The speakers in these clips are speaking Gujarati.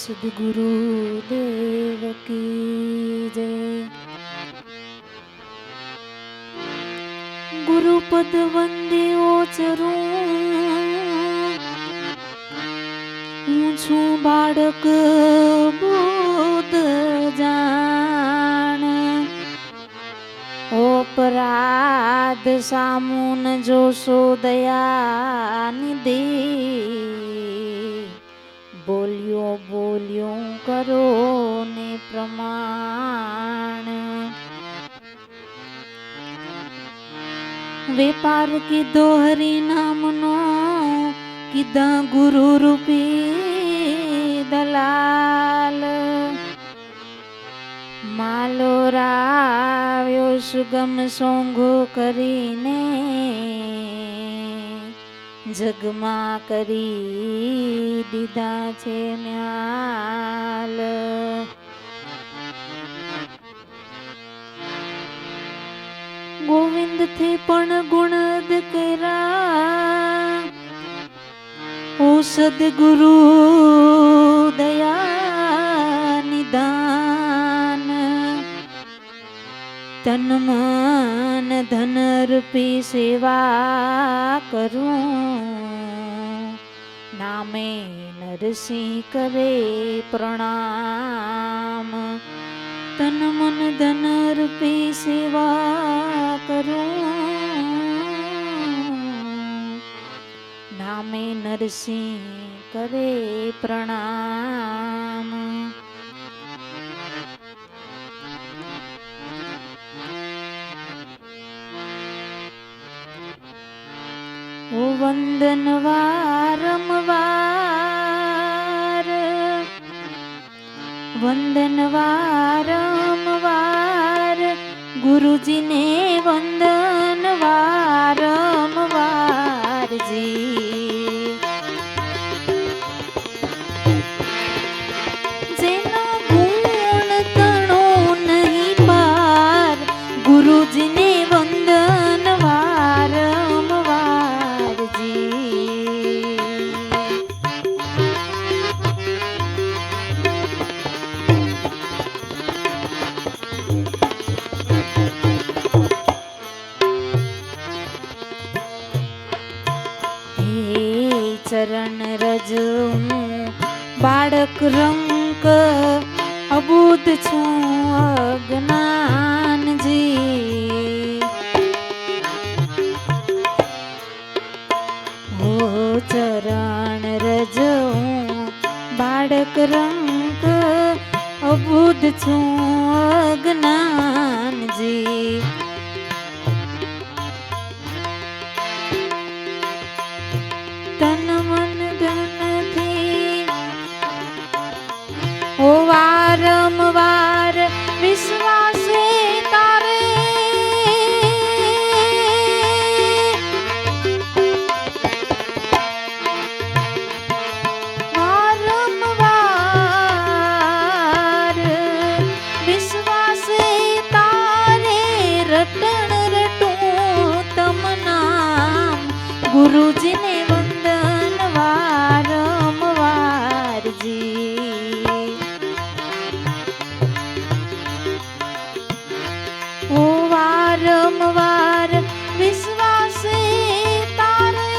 સદગુરુ દેવ કી જય। ગુરુપદ વંદે ઓચરું હું છું બાળક બુદ્ધ જાણ અપરાધ સામુન જોશો દયા નિધિ બોલ્યો બોલ્યો કરો ને પ્રમાણ વેપાર કીધો હરી નામનો કીધા ગુરુ રૂપી દલાલ માલો રાવ્યો સુગમ સોંઘો કરીને જગમાં કરી દીધા છે મ્યાલ ગોવિંદ થી પણ ગુણદ કર્યા ઓ સદગુરુ દયા નિદાન તન મન ધન રૂપી સેવા કરું નામે નરસિંહ કરે પ્રણામ તન મન ધન રૂપી સેવા કરું નામે નરસિંહ કરે પ્રણામ ઓ વંદન વારંવાર વંદન વારંવાર ગુરુજીને વંદન વારંવાર જી જેના ગુણ તણો નહીં પાર ગુરુજીને વંદન વારંવાર જી ચરણ રજ હું બાળક રંક અબુધ છું અજ્ઞાનજી હો ચરણ રજ હું બાળક રંક અબુધ છું અજ્ઞાનજી ઓ વારંવાર વિશ્વાસે તારે વારંવાર વિશ્વાસે તારે રટણ રટું તમ નામ ગુરુજીને વંદન વારંવાર જી ઓ વારંવાર વિશ્વાસે તારે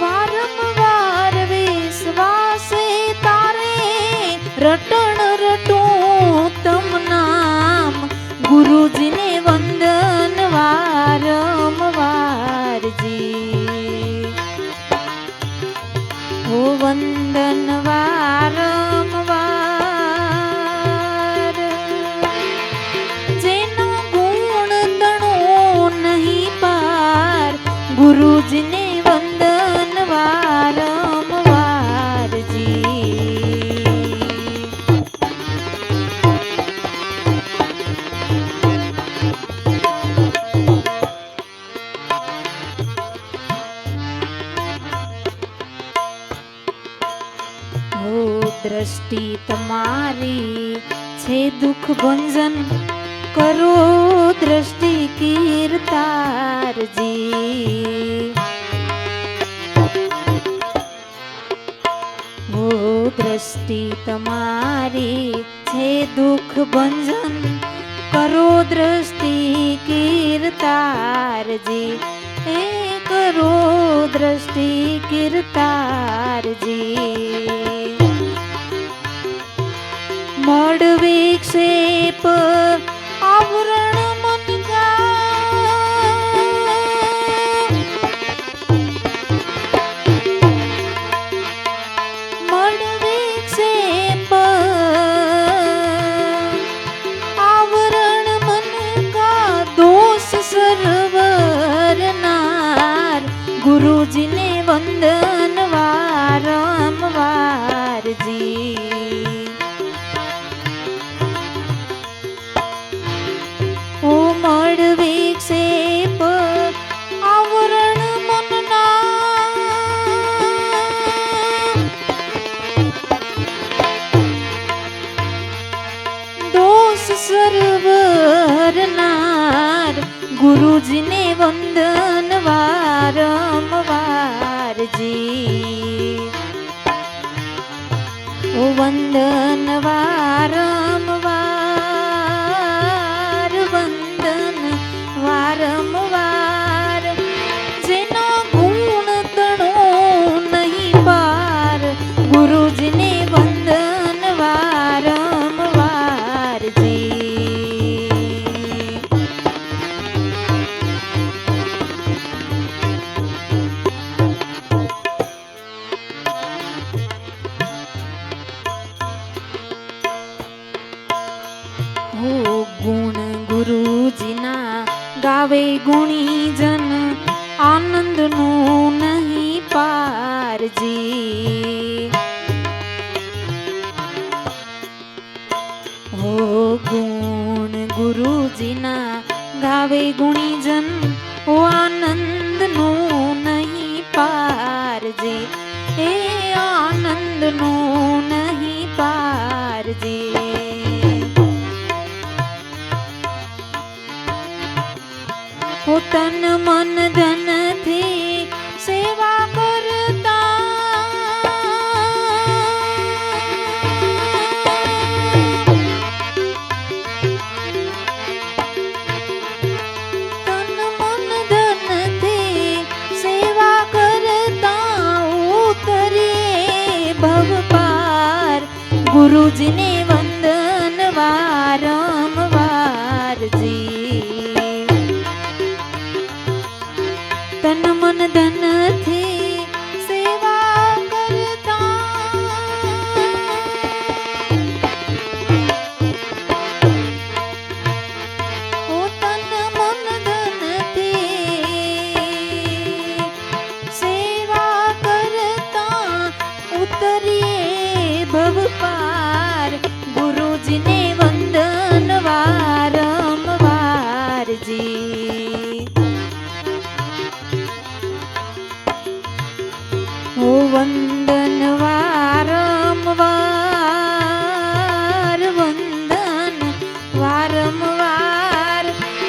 વારંવાર વિશ્વાસે તારે રટણ રટું તમ નામ ગુરુજીને વંદન વારંવાર જી ઓ વંદન વારંવાર જેના ગુણ તણો નહીં પાર ગુરુજીને વંદન વારંવાર જી દ્રષ્ટિ તમારી છે દુઃખ ભંજન करो दृष्टि कीर्तार जी। वो दृष्टि तमारी छे दुख भंजन, करो दृष्टि कीर्तार जी। ए करो दृष्टि कीर्तार जी। मड विक्षेप आवरण मन का, मड विक्षेप आवरण मन का, दोष सरवर नार, गुरुजी ने वंदन वारंवार जी। ओ मड विक्षेप आवरण मनना, दोष सरवर नार, गुरुजी ने वंदन वारंवार जी। ओ वंदन वारंवार, वंदन वारंवार, जेना गुण तणो नहीं पार, गुरुजी ने वंदन वारंवार जी। गुण गुरुजी ना गावे गुणी जन, आनंद नो नहीं पार जी। हो गुण गुरुजी ना गावे गुणी जन, ओ आनंद नो नहीं पार जी। ए आनंद नो नहीं पार जी। हो तन मन धन थी सेवा करता, तन मन धन थी सेवा करता, उतरिए भव पार, गुरुजी ने वंदन वारंवार जी। तन मन धन थी सेवा करता, ओ तन मन धन थी सेवा करता, उतरिए भव पार, गुरुजी ने वंदन वारंवार जी। ओ वंदन वारंवार, वंदन वारंवार,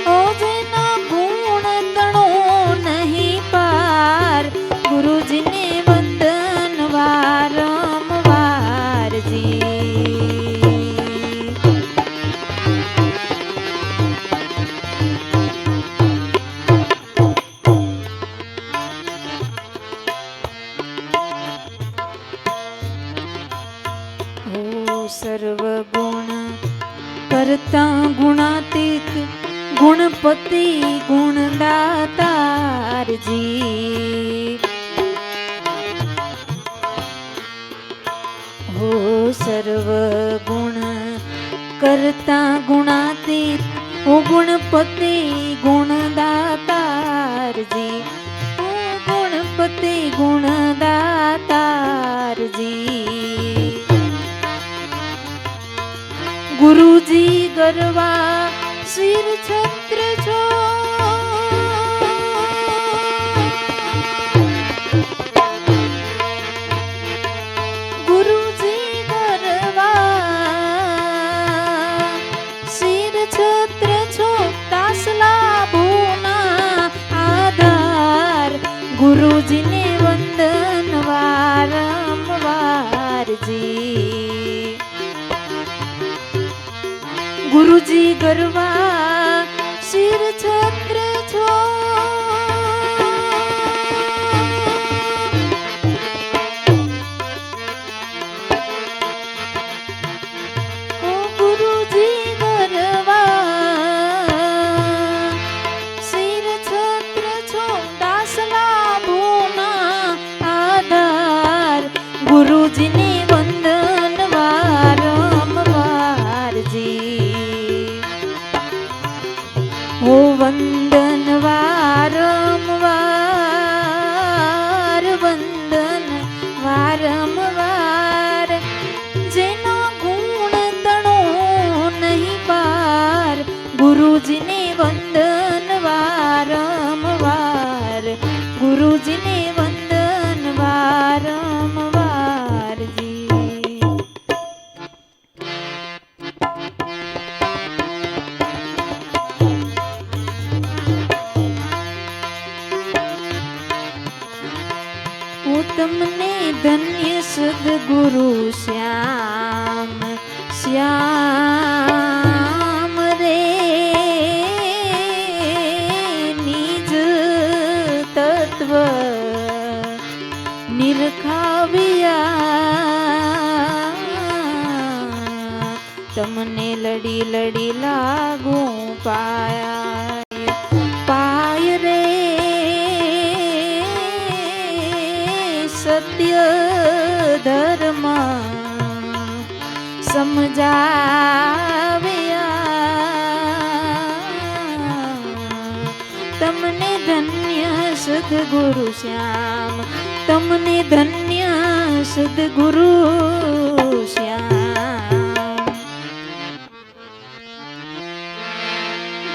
ओ जेना गुण तणो नहीं पार, गुरुजी ने वंदन वारंवार जी। सर्वगुण करता गुणातीत, गुणपति गुणदातार जी। हो सर्वगुण करता गुणातीत, ओ गुणपति गुणदातार जी। ओ गुणपति गुणदातार जी। गुरुजी गरवा सिर छत्र छो, गुरुजी गरवा सिर छत्र ગુરુજીને વંદન વારંવારજી. ગુરુજી ગરવા શિર છત્ર છો. ગુરુજીને વંદન વારંવારજી. ઓ વંદન વારંવાર, વંદન વારંવાર. જેના ગુણ તણો નહીં પાર. ગુરુજીને વંદન વારંવાર, ગુરુજીને વંદન વારંવાર. તમને ધન્ય સદગુરુ શ્યામ, શ્યામ રે નિજ તત્વ નિરખાવ્યા. તમને લડી લડી લાગુ પાય રે સત્ય ધર્મ સમજાવ્યા. તમને ધન્ય સદગુરુ શ્યામ, તમને ધન્ય સદગુરુ શ્યામ.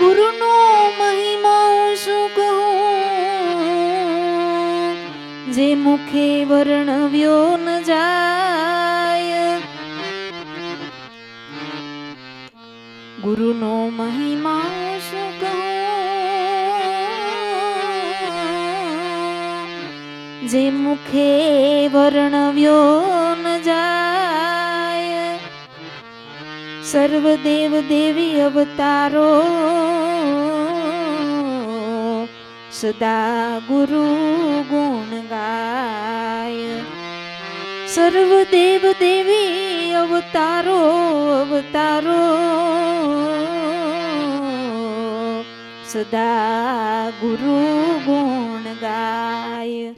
ગુરુનો મહિમા શું કહું, જે મુખે વર્ણવ્યો ન જાય. ગુરુનો મહિમા શું કહું, જે મુખે વર્ણવ્યો ન જાય. સર્વ દેવ દેવી અવતારો સદા ગુરુ ગુણ ગાય. સર્વ દેવ દેવી અવતારો અવતારો સદા ગુરુ ગુણ ગાય.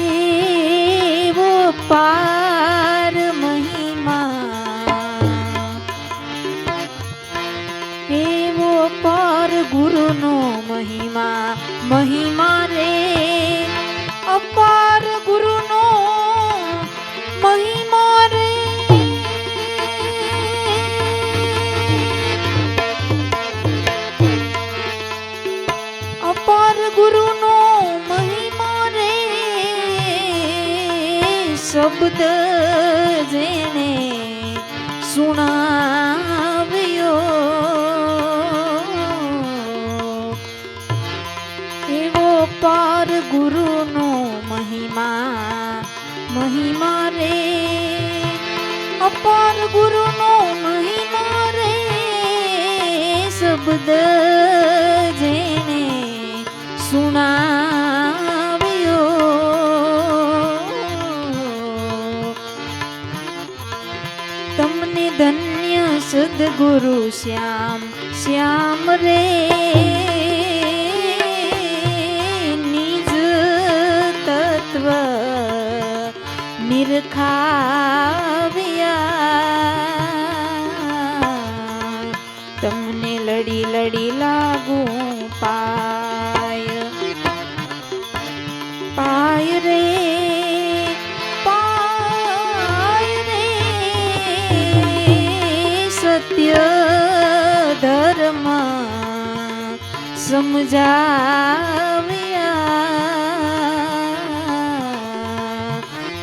એવો પાર મહિમા, એવો પાર ગુરુનો મહિમા. મહિમા રે અપાર ગુરુનો મહિમા રે. અપાર ગુરુનો મહિમા રે. શબ્દ જેને સુણાવ્યો, એવો પાર ગુરુનો મહિમા. મહિમા રે અપાર ગુરુનો મહિમા રે. શબ્દ જેને સુણાવ્યો, તમને ધન્ય સદગુરુ શ્યામ. શ્યામ રે નિજ તત્વ નિરખાવ્યા. તમને લડી લડી લાગુ પાય રે પાય રે. સત્ય ધર્મ સમજાવ્યા.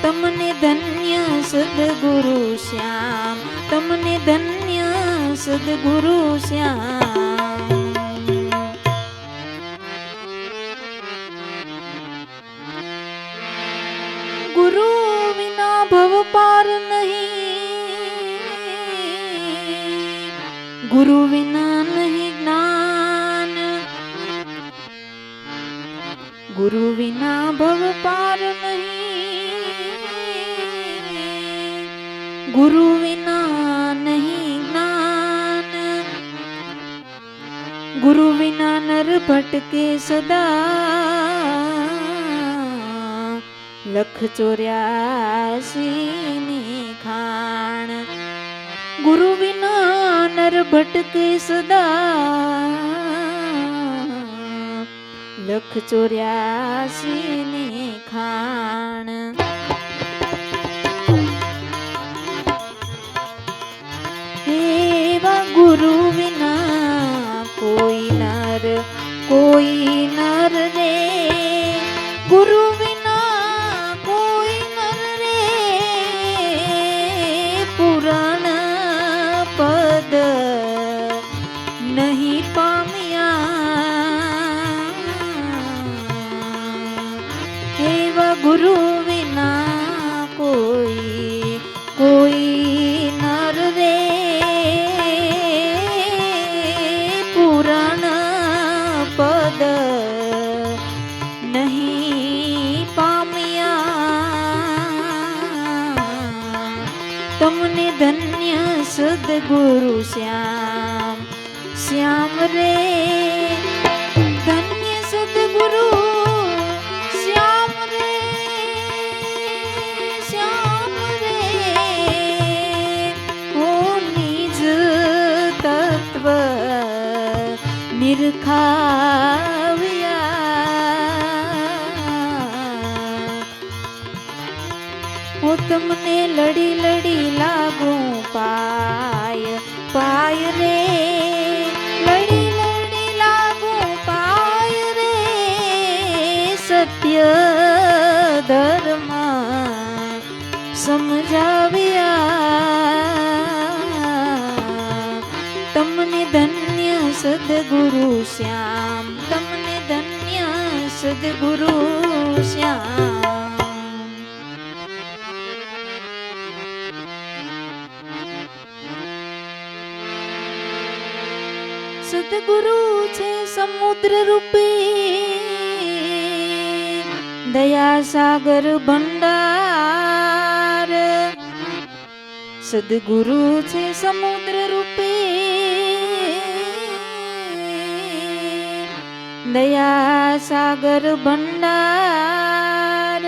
તમને ધન્ય સદગુરુ શ્યામ, તમને ધન્ય સદગુરુ શ્યામ ગુરુ વિના ભવ પાર નહીં ગુરુ વિના નહીં જ્ઞાન ગુરુ વિના ભવ પાર નહીં ગુરુ વિના નહીં જ્ઞાન ગુરુ વિના નર ભટકે સદા લખ 84 ની ખાણ ગુરુ વિના નર ભટકે સદા લખ 84 ની ખાણ એવા ગુરુ વિના કોઈ નર રે ગુરુ વિના કોઈ નર રે પુરાણ પદ નહીં પામ્યા એવા ગુરુ વિના કોઈ નર રે પુરાણ પદ નહીં પામ્યા તમને ધન્ય સદગુરુ શ્યામ શ્યામ રે ધન્ય સદગુરુ શ્યામ રે શ્યામ રે ઓ નિજ તત્વ નિરખાવ્યા હું તમને લડી લડી લાગું પાય રે લડી લડી લાગું પાય રે સત્ય ધર્મ સમજાવ્યા તમને ધન્ય સદગુરુ શ્યામ તમને ધન્ય સદગુરુ શ્યામ સદગુરુ છે સમુદ્ર રૂપે દયા સાગર ભંડાર સદગુરુ છે સમુદ્ર રૂપે દયા સાગર ભંડાર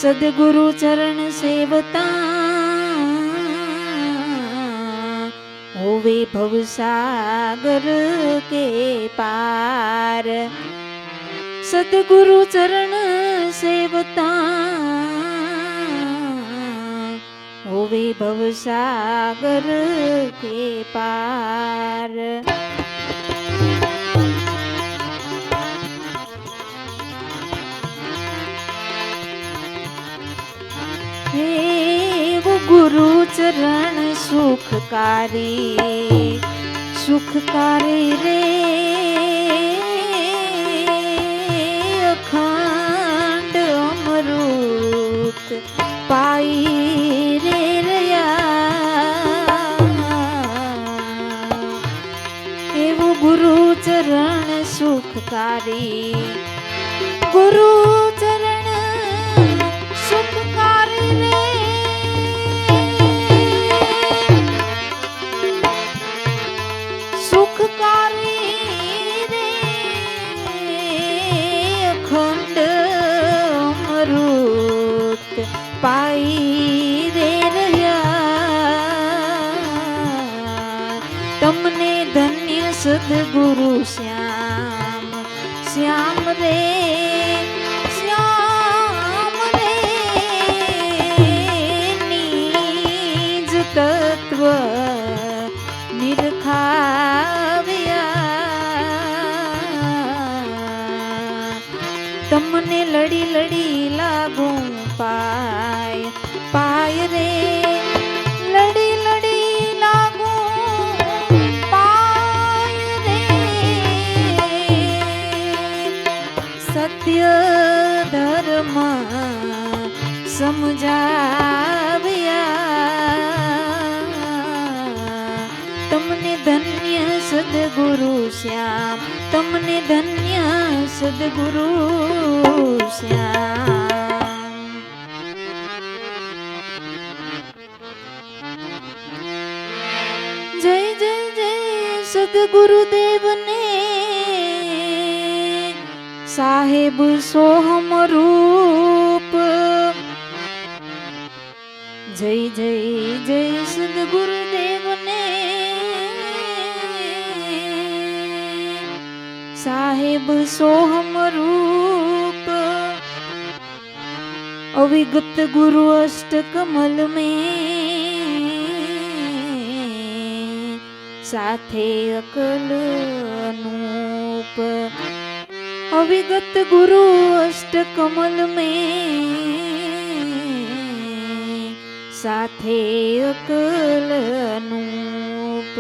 સદગુરુ ચરણ સેવતા હોવે ભવસાગર કે પાર સદગુરુ ચરણ સેવતા હોવે ભવસાગર કે પાર ગુરુ ચરણ સુખકારી રે અખંડ અમૃત પાઈ રે રહ્યા એવું ગુરુ ચરણ સુખકારી ગુરુ ચરણ સુખકારી રે પાઈ રે રહ્યા તમને ધન્ય સદગુરુ શ્યામ શ્યામ રે શ્યામ રે નિજ તત્વ નિરખાવ્યા તમને લડી લડી લાગું પાય રે લડી લડી લાગું સદગુરુ શ્યામ, તમને ધન્ય સદગુરુ શ્યામ. જય જય જય સદગુરુદેવને, સાહેબ સોહમ રૂપ. જય જય જય સદગુરુદેવને, સાહેબ સોહમ रूप. अविगत गुरु अष्ट कमल में, साथे अकल अनूप. अविगत गुरु अष्ट कमल में, साथे अकल अनूप.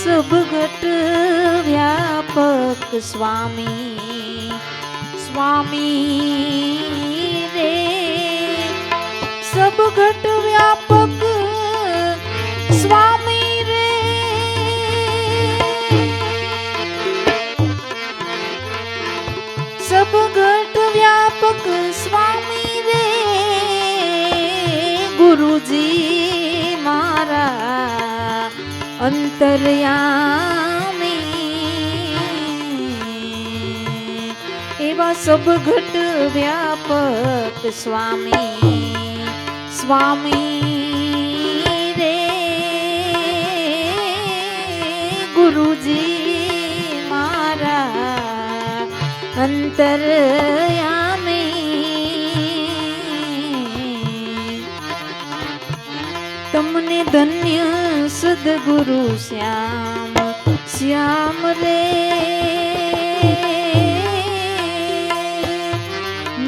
सब घट व्यापक स्वामी, स्वामी रे. सब घट व्यापक स्वामी रे. सब घट व्यापक स्वामी रे. गुरुजी मारा अंतर्यामी, एवा सब घट व्यापक स्वामी, स्वामी रे. गुरुजी मारा अंतर्यामी. तमने धन्य सदगुरु श्याम, श्याम रे.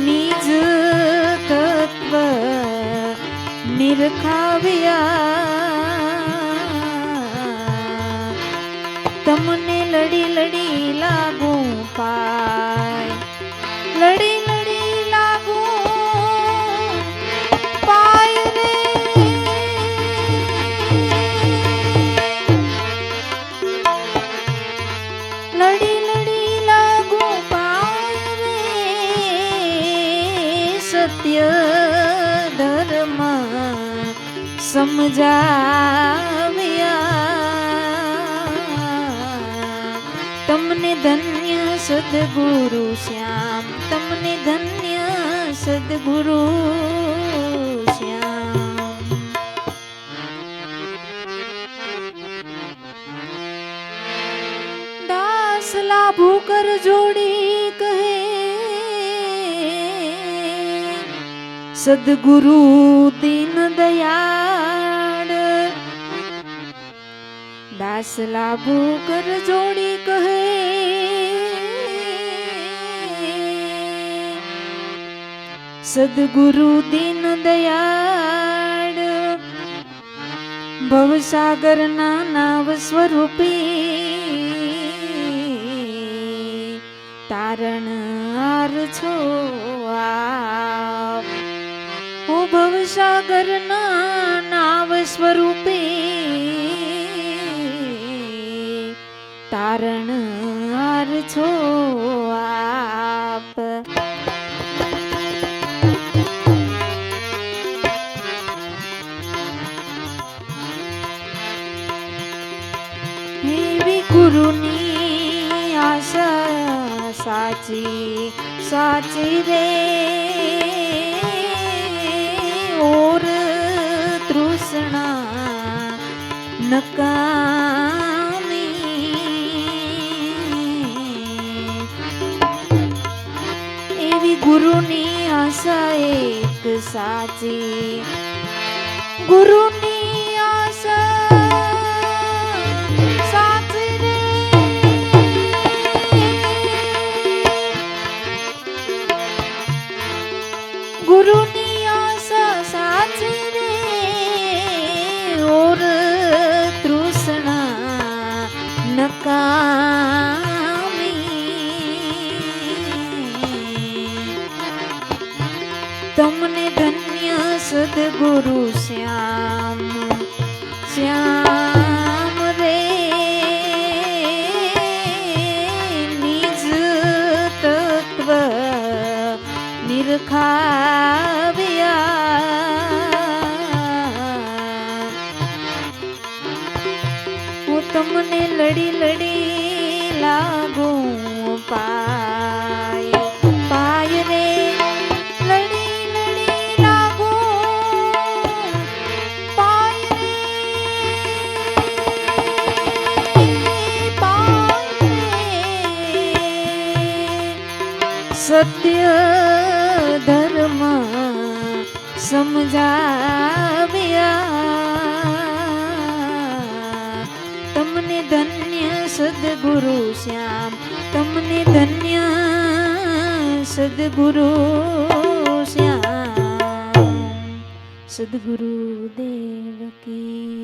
निज तत्व निरखाव्या, तमने लड़ी लड़ी लागू पाय. लड़ी लड़ी लागू पाय रे. लड़ी लड़ी लागू पाय रे. सत्य धर्म समझाव्या, तमने धन्य सदगुरु श्याम, तमने धन्य सदगुरु श्याम. दास लाभू कर जोड़ी कहे, सदगुरु दीन दयाळ. दास लाभू कर जोड़ी कहे, सदगुरु दीन दयाळ. भवसागर ना नाव स्वरूपी, तारण आर छो आप. ओ भवसागर ना नाव स्वरूपे, तारण आर छो आप. हेवी गुरुनी आशा साची, साची रे. और तृष्णा नकामी, एवी गुरुनी आशा एक साची. गुरुनी आशा साची रे. गुरुनी आशा साची रे. और तृष्णा नकामी, तमने धन्य સદગુરુ શ્યામ શ્યામ રે નિજ તત્વ નિરખાવ્યા હું તમને લડી લડી લાગું પાય પાય રે લડી લડી લાગું પાય રે પાય રે સત્ય ધર્મ સમજાવ્યા તમને ધન્ય સદગુરુ શ્યામ તમને ધન્ય સદગુરુ શ્યામ સદગુરુ દેવ કી